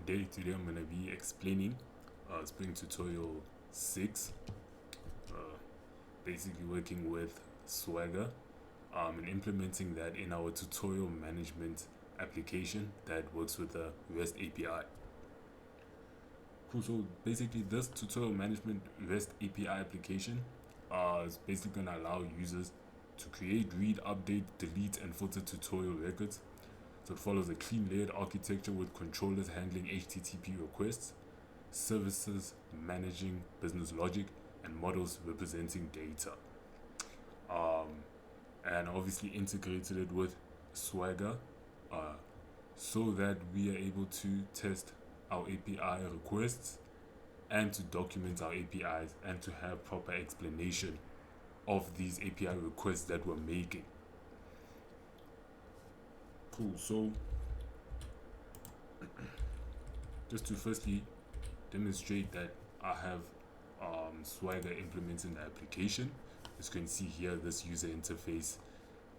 Today I'm going to be explaining Spring Tutorial 6, uh, basically working with Swagger and implementing that in our tutorial management application that works with the REST API. Cool, so basically this tutorial management REST API application is basically going to allow users to create, read, update, delete, and filter tutorial records. So it follows a clean layered architecture with controllers handling HTTP requests, services managing business logic, and models representing data. Um, and obviously integrated it with Swagger uh, so that we are able to test our API requests and to document our APIs and to have proper explanation of these API requests that we're making. Cool, so just to firstly demonstrate that I have Swagger implementing the application. As you can see here, this user interface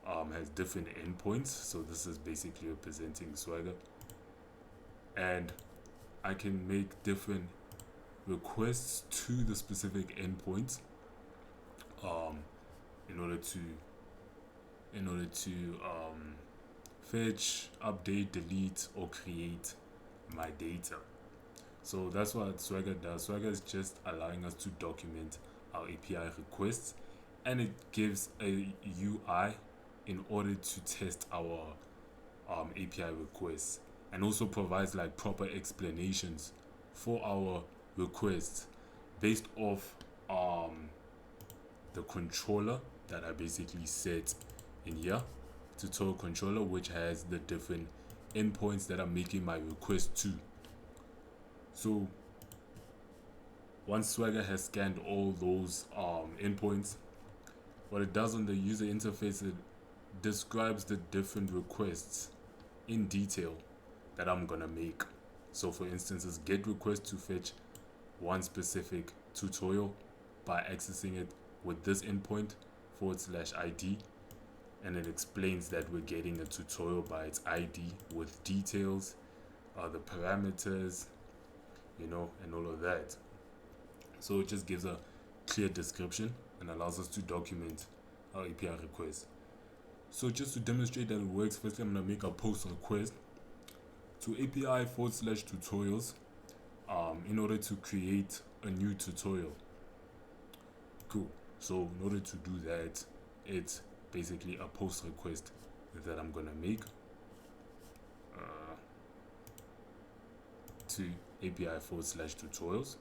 has different endpoints. So this is basically representing Swagger. And I can make different requests to the specific endpoints um, in order to fetch, update, delete, or create my data. So that's what Swagger does. Swagger is just allowing us to document our API requests, and it gives a UI in order to test our API requests, and also provides like proper explanations for our requests based off the controller that I basically set in here, tutorial controller, which has the different endpoints that I'm making my request to. So once Swagger has scanned all those endpoints, what it does on the user interface, it describes the different requests in detail that I'm gonna make. So for instance, it's get request to fetch one specific tutorial by accessing it with this endpoint /ID, and it explains that we're getting a tutorial by its ID with details, the parameters, and all of that. So it just gives a clear description and allows us to document our API request. So just to demonstrate that it works, firstly I'm going to make a post request to API /tutorials in order to create a new tutorial. Cool. So in order to do that, it's basically a post request that I'm going to make to API /tutorials.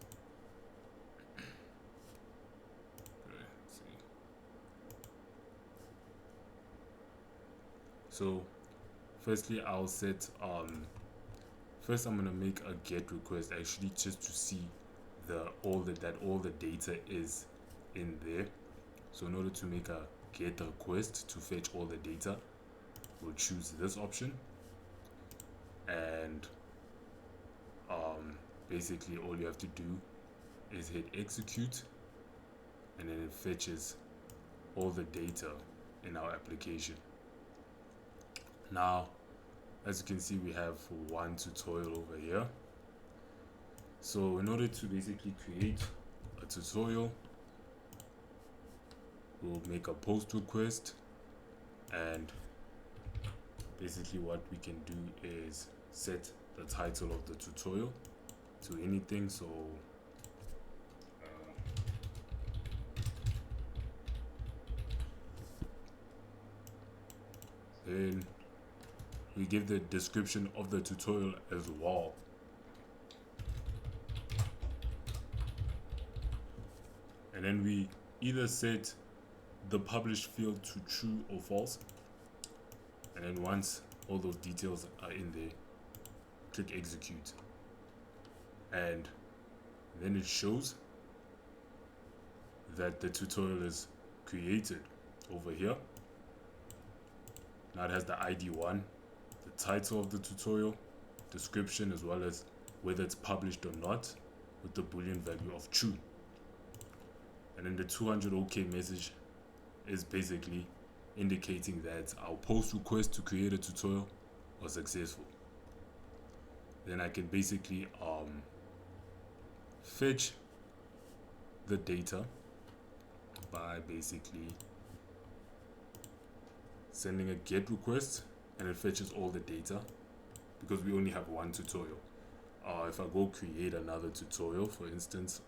So firstly I'll set first I'm gonna make a get request actually just to see all the data is in there. So in order to make a get request to fetch all the data, we'll choose this option, and basically all you have to do is hit execute, and then it fetches all the data in our application. Now as you can see, we have one tutorial over here. So in order to basically create a tutorial, we'll make a post request, and basically what we can do is set the title of the tutorial to anything. So then we give the description of the tutorial as well. And then we either set the published field to true or false, and then once all those details are in there, click execute, and then it shows that the tutorial is created over here. Now it has the ID 1, the title of the tutorial, description, as well as whether it's published or not, with the boolean value of true. And then the 200 OK message is basically indicating that our post request to create a tutorial was successful. then I can basically fetch the data by basically sending a GET request, and it fetches all the data because we only have one tutorial. If I go create another tutorial, for instance,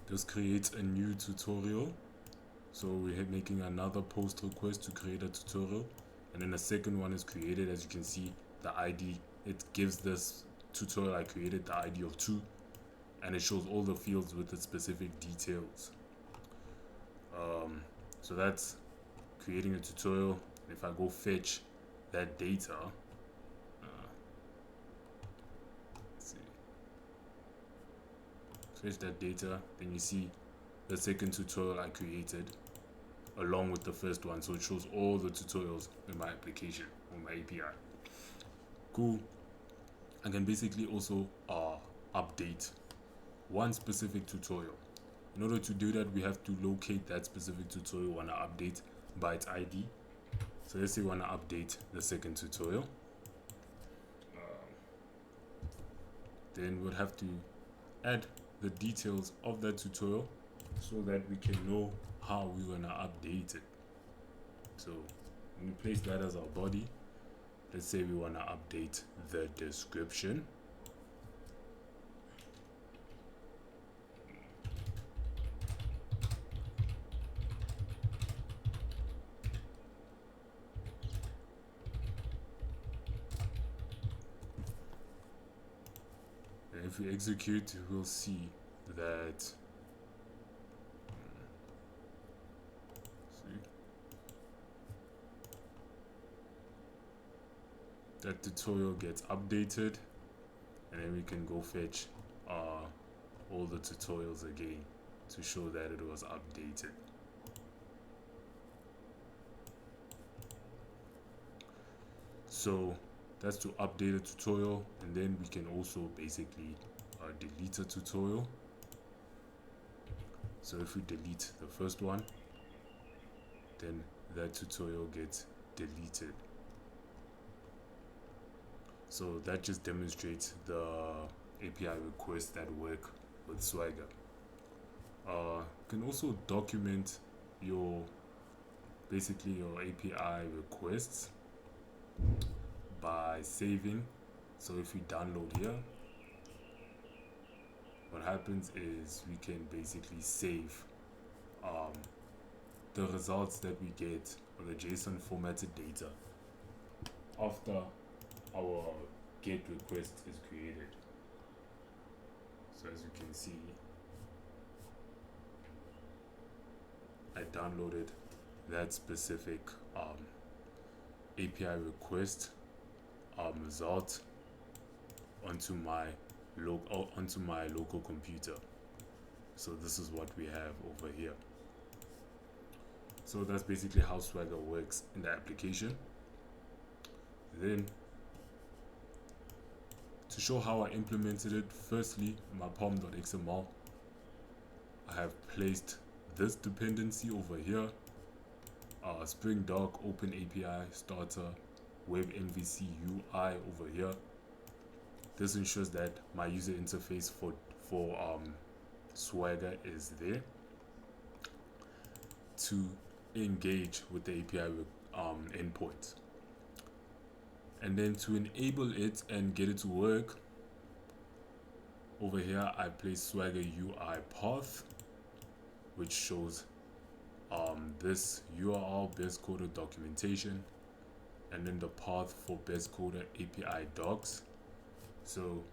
just create a new tutorial. So we're making another post request to create a tutorial, and then the second one is created. As you can see, the ID, it gives this tutorial I created the ID of 2, and it shows all the fields with the specific details. So that's creating a tutorial. If I go fetch that data, fetch that data, then you see the second tutorial I created along with the first one, so it shows all the tutorials in my application on my API. Cool. I can basically also update one specific tutorial. In order to do that, we have to locate that specific tutorial we want to update by its ID. So let's say we want to update the second tutorial. Then we'll have to add the details of that tutorial so that we can know how we want to update it. So when we place that as our body, let's say we want to update the description. And if we execute, we'll see that that tutorial gets updated, and then we can go fetch all the tutorials again to show that it was updated. So that's to update a tutorial, and then we can also basically delete a tutorial. So if we delete the first one, then that tutorial gets deleted. So that just demonstrates the API requests that work with Swagger. You can also document your your API requests by saving. So if we download here, what happens is we can basically save the results that we get, or the JSON formatted data, after our GET request is created. So as you can see, I downloaded that specific API request result onto my local computer. So this is what we have over here. So that's basically how Swagger works in the application. Then, to show how I implemented it, firstly, in my pom.xml, I have placed this dependency over here, Spring Doc, Open API, Starter, Web MVC UI over here. This ensures that my user interface for Swagger is there to engage with the API endpoint. And then to enable it and get it to work, over here I place Swagger UI path, which shows this URL best coder documentation, and then the path for best coder API docs. So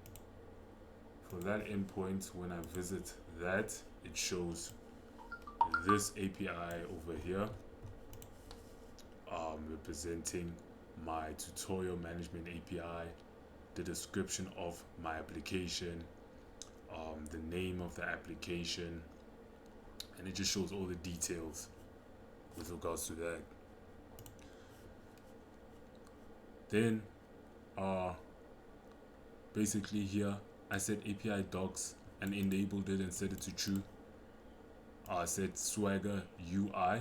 for that endpoint, when I visit that, it shows this API over here, representing my tutorial management API, the description of my application, the name of the application, and it just shows all the details with regards to that. Then basically here I set API docs and enabled it and set it to true. I set Swagger UI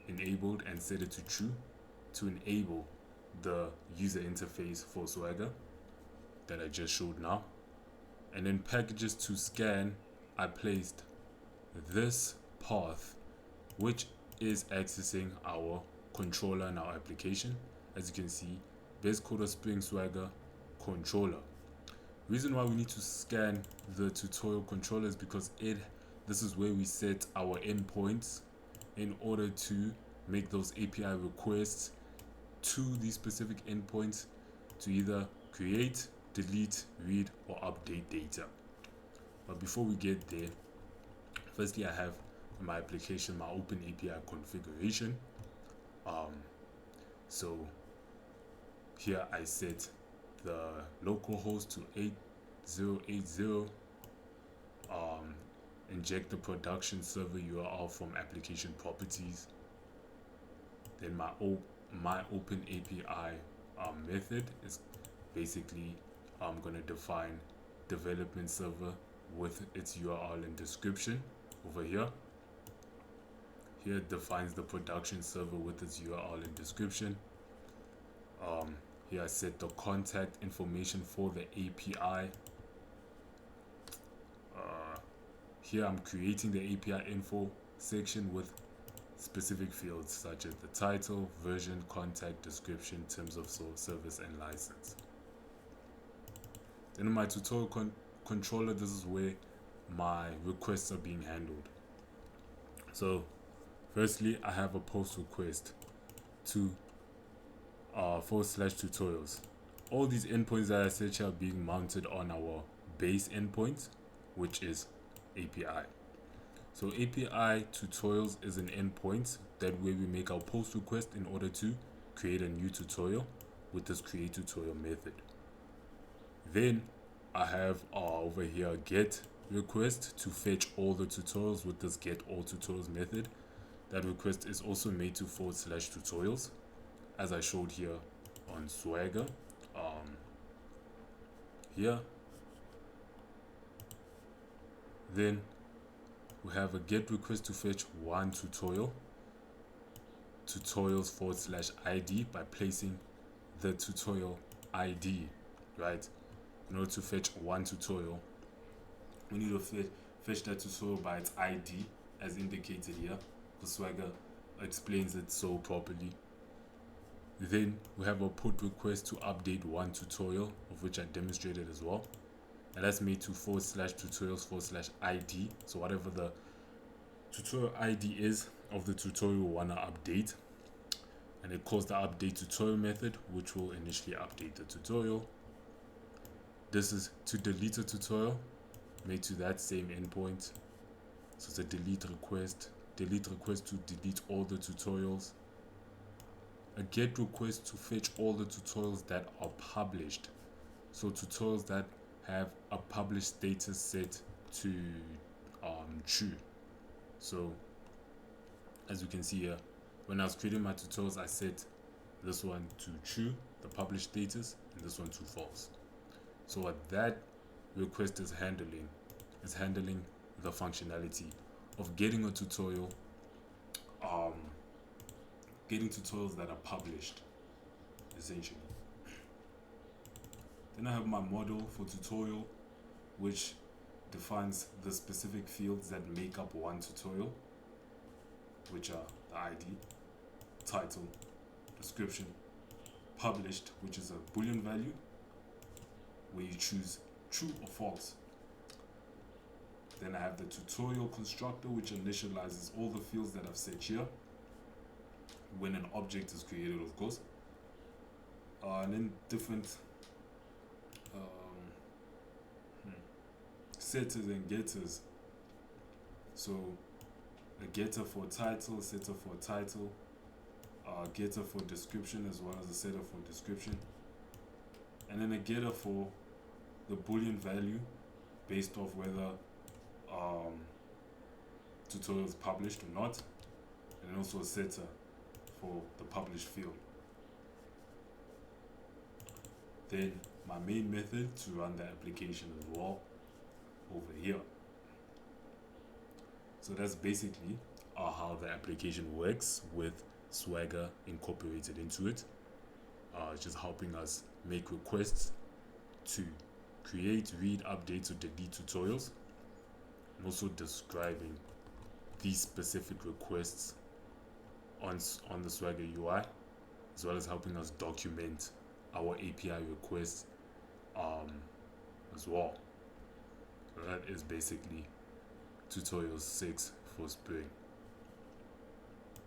enabled and set it to true to enable the user interface for Swagger that I just showed now. And then packages to scan, I placed this path, which is accessing our controller and our application. As you can see, base coder Spring Swagger controller. Reason why we need to scan the tutorial controller is because this is where we set our endpoints in order to make those API requests to these specific endpoints to either create, delete, read, or update data. But before we get there, firstly I have in my application my Open API configuration. So here I set the localhost to 8080, inject the production server URL from application properties. Then my Open API method is basically I'm going to define development server with its URL and description over here. Here it defines the production server with its URL and description. Here I set the contact information for the API. Here I'm creating the API info section with specific fields such as the title, version, contact, description, terms of service, and license. Then in my tutorial controller, this is where my requests are being handled. So firstly, I have a post request to /tutorials. All these endpoints that I set here are being mounted on our base endpoint, which is API. So API tutorials is an endpoint that way we make our post request in order to create a new tutorial with this create tutorial method. Then I have over here get request to fetch all the tutorials with this get all tutorials method. That request is also made to /tutorials as I showed here on Swagger. Here then we have a get request to fetch one tutorials /ID by placing the tutorial ID, right? In order to fetch one tutorial, we need to fetch that tutorial by its ID as indicated here, because Swagger explains it so properly. Then we have a put request to update one tutorial, of which I demonstrated as well, and that's made to /tutorials /ID. So whatever the tutorial ID is of the tutorial we want to update, and it calls the update tutorial method, which will initially update the tutorial. This is to delete a tutorial, made to that same endpoint. So it's a delete request to delete all the tutorials. A get request to fetch all the tutorials that are published. So tutorials that have a published status set to true. So as you can see here, when I was creating my tutorials, I set this one to true, the published status, and this one to false. So what that request is handling the functionality of getting a tutorial, getting tutorials that are published, essentially. Then I have my model for tutorial, which defines the specific fields that make up one tutorial, which are the ID, title, description, published, which is a Boolean value, where you choose true or false. Then I have the tutorial constructor, which initializes all the fields that I've set here when an object is created, of course. And then different setters and getters. So a getter for title, setter for title, getter for description, as well as a setter for description, and then a getter for the Boolean value based off whether tutorial is published or not, and also a setter for the published field. then my main method to run the application as well over here. So that's basically how the application works with Swagger incorporated into it. It's just helping us make requests to create, read, update, or delete tutorials, and also describing these specific requests on the Swagger UI, as well as helping us document our API requests as well. So that is basically tutorial 6 for Spring.